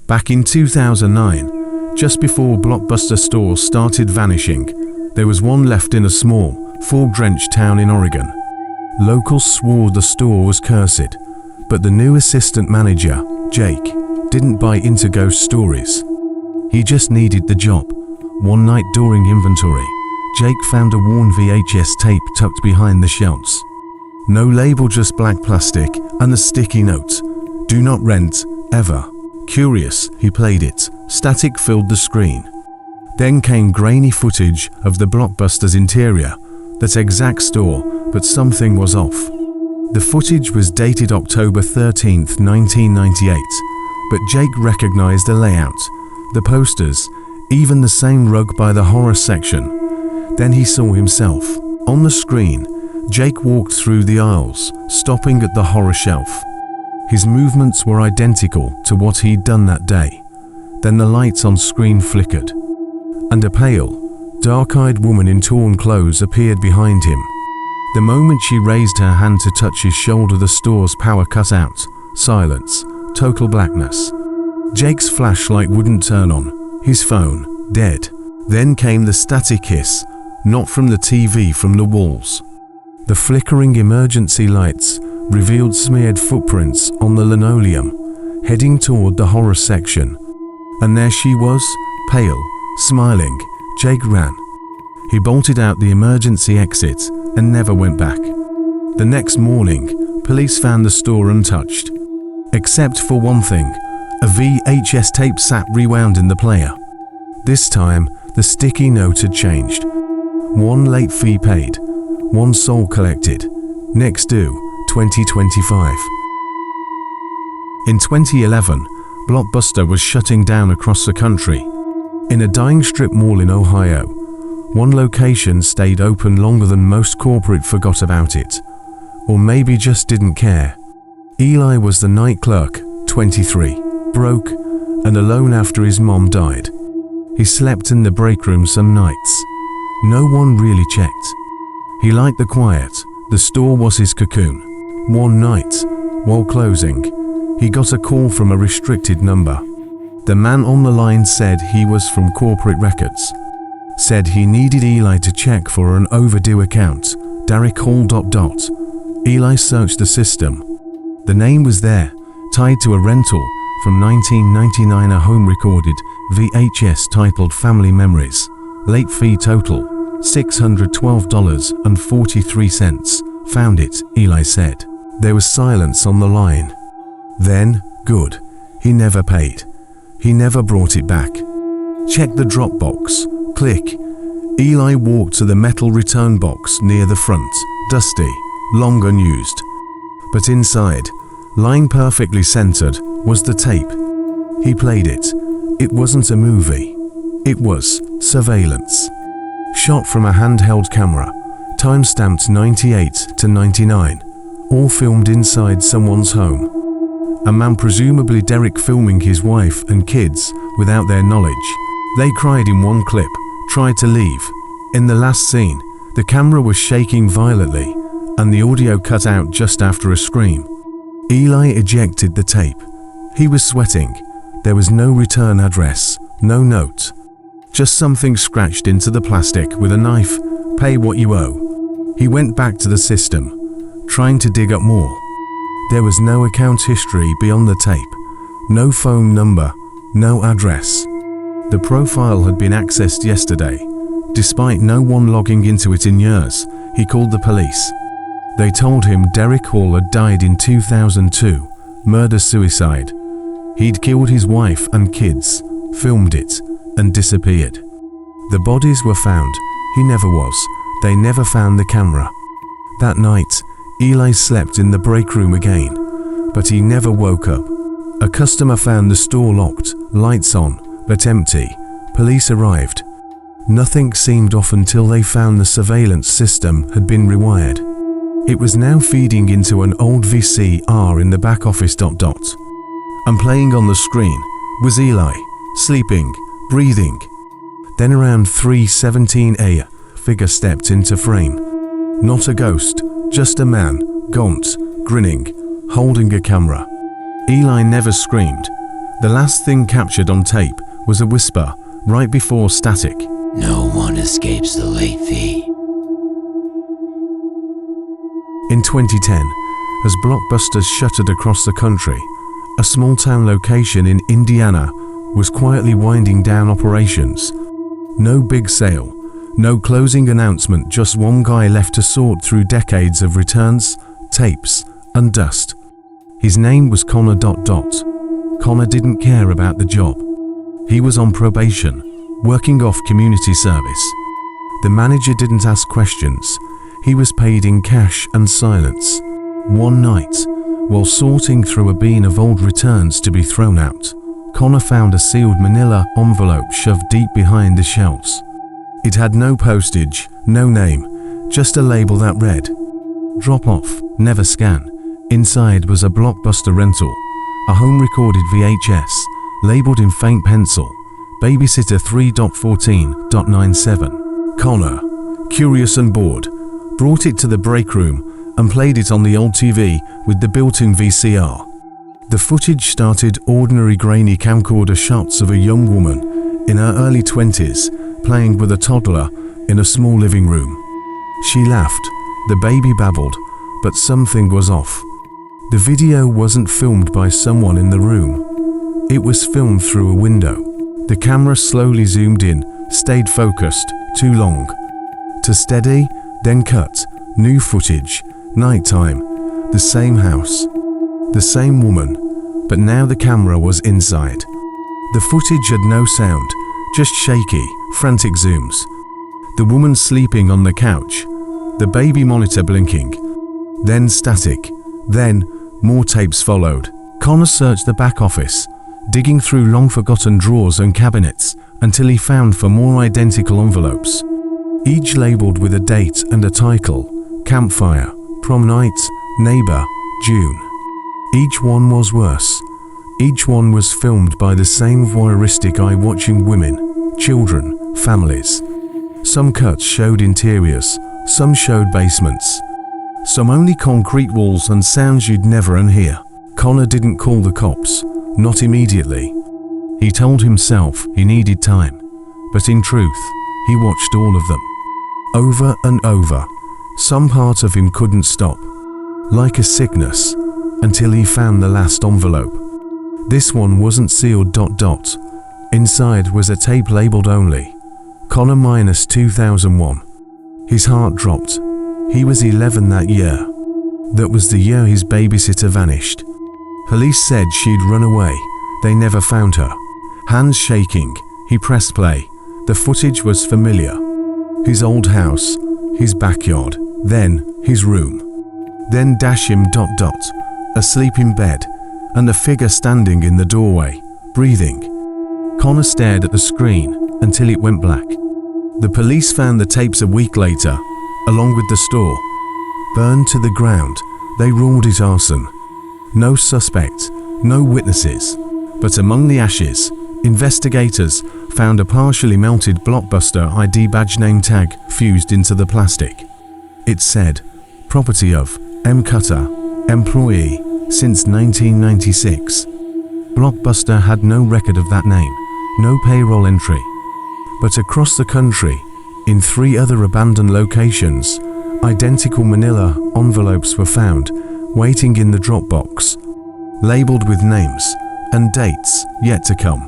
Back in 2009, just before Blockbuster stores started vanishing, there was one left in a small, fog-drenched town in Oregon. Locals swore the store was cursed, but the new assistant manager, Jake, didn't buy into ghost stories. He just needed the job. One night during inventory, Jake found a worn VHS tape tucked behind the shelves. No label, just black plastic and a sticky note. Do not rent, ever. Curious, he played it. Static filled the screen. Then came grainy footage of the Blockbuster's interior, that exact store, but something was off. The footage was dated October 13th, 1998, but Jake recognized the layout, the posters, even the same rug by the horror section. Then he saw himself. On the screen, Jake walked through the aisles, stopping at the horror shelf. His movements were identical to what he'd done that day. Then the lights on screen flickered, and a pale, dark-eyed woman in torn clothes appeared behind him. The moment she raised her hand to touch his shoulder, the store's power cut out. Silence, total blackness. Jake's flashlight wouldn't turn on, his phone, dead. Then came the static hiss, not from the TV, from the walls. The flickering emergency lights revealed smeared footprints on the linoleum, heading toward the horror section. And there she was, pale, smiling. Jake ran. He bolted out the emergency exit and never went back. The next morning, police found the store untouched. Except for one thing, a VHS tape sat rewound in the player. This time, the sticky note had changed. One late fee paid, one soul collected, next due 2025. In 2011, Blockbuster was shutting down across the country. In a dying strip mall in Ohio, one location stayed open longer than most. Corporate forgot about it, or maybe just didn't care. Eli was the night clerk, 23, broke and alone after his mom died. He slept in the break room some nights. No one really checked. He liked the quiet. The store was his cocoon. One night, while closing, he got a call from a restricted number. The man on the line said he was from corporate records. Said he needed Eli to check for an overdue account. Derek Hall. Eli searched the system. The name was there, tied to a rental from 1999, a home recorded VHS titled Family Memories. Late fee total $612.43. Found it, Eli said. There was silence on the line. Then, good, he never paid. He never brought it back. Check the drop box. Click. Eli walked to the metal return box near the front, dusty, long unused. But inside, lying perfectly centered, was the tape. He played it. It wasn't a movie. It was surveillance. Shot from a handheld camera, time-stamped 98 to 99, all filmed inside someone's home. A man, presumably Derek, filming his wife and kids without their knowledge. They cried in one clip, tried to leave. In the last scene, the camera was shaking violently, and the audio cut out just after a scream. Eli ejected the tape. He was sweating. There was no return address, no note. Just something scratched into the plastic with a knife. Pay what you owe. He went back to the system, trying to dig up more. There was no account history beyond the tape. No phone number, no address. The profile had been accessed yesterday. Despite no one logging into it in years, he called the police. They told him Derek Hall had died in 2002, murder-suicide. He'd killed his wife and kids, filmed it, and disappeared. The bodies were found. He never was. They never found the camera. That night, Eli slept in the break room again, but he never woke up. A customer found the store locked, lights on, but empty. Police arrived. Nothing seemed off until they found the surveillance system had been rewired. It was now feeding into an old VCR in the back office. And playing on the screen was Eli, sleeping, breathing. Then around 3:17 a.m., figure stepped into frame. Not a ghost, just a man, gaunt, grinning, holding a camera. Eli never screamed. The last thing captured on tape was a whisper right before static. No one escapes the late fee. In 2010, as Blockbusters shuttered across the country, a small-town location in Indiana was quietly winding down operations. No big sale, no closing announcement, just one guy left to sort through decades of returns, tapes, and dust. His name was Connor. Connor didn't care about the job. He was on probation, working off community service. The manager didn't ask questions. He was paid in cash and silence. One night, while sorting through a bin of old returns to be thrown out, Connor found a sealed manila envelope shoved deep behind the shelves. It had no postage, no name, just a label that read, "Drop off, never scan." Inside was a Blockbuster rental, a home-recorded VHS, labeled in faint pencil, Babysitter 3.14.97. Connor, curious and bored, brought it to the break room and played it on the old TV with the built-in VCR. The footage started ordinary grainy camcorder shots of a young woman in her early 20s playing with a toddler in a small living room. She laughed, the baby babbled, but something was off. The video wasn't filmed by someone in the room. It was filmed through a window. The camera slowly zoomed in, stayed focused, too long. To steady, then cut, new footage, nighttime, the same house, the same woman, but now the camera was inside. The footage had no sound, just shaky, frantic zooms. The woman sleeping on the couch, the baby monitor blinking, then static, then more tapes followed. Connor searched the back office, digging through long-forgotten drawers and cabinets until he found for more identical envelopes, each labeled with a date and a title: Campfire, Prom Night, Neighbor, June. Each one was worse. Each one was filmed by the same voyeuristic eye watching women, children, families. Some cuts showed interiors, some showed basements, some only concrete walls and sounds you'd never unhear. Connor didn't call the cops, not immediately. He told himself he needed time, but in truth, he watched all of them. Over and over, some part of him couldn't stop, like a sickness, until he found the last envelope. This one wasn't sealed. Inside was a tape labeled only, Connor minus 2001. His heart dropped. He was 11 that year. That was the year his babysitter vanished. Police said she'd run away. They never found her. Hands shaking, he pressed play. The footage was familiar. His old house, his backyard, then his room. Then dash him. Asleep in bed, and a figure standing in the doorway, breathing. Connor stared at the screen until it went black. The police found the tapes a week later, along with the store. Burned to the ground, they ruled it arson. No suspect, no witnesses. But among the ashes, investigators found a partially melted Blockbuster ID badge name tag fused into the plastic. It said, "Property of M. Cutter, employee, since 1996. Blockbuster had no record of that name, no payroll entry. But across the country, in 3 other abandoned locations, identical manila envelopes were found, waiting in the drop box, labeled with names and dates yet to come.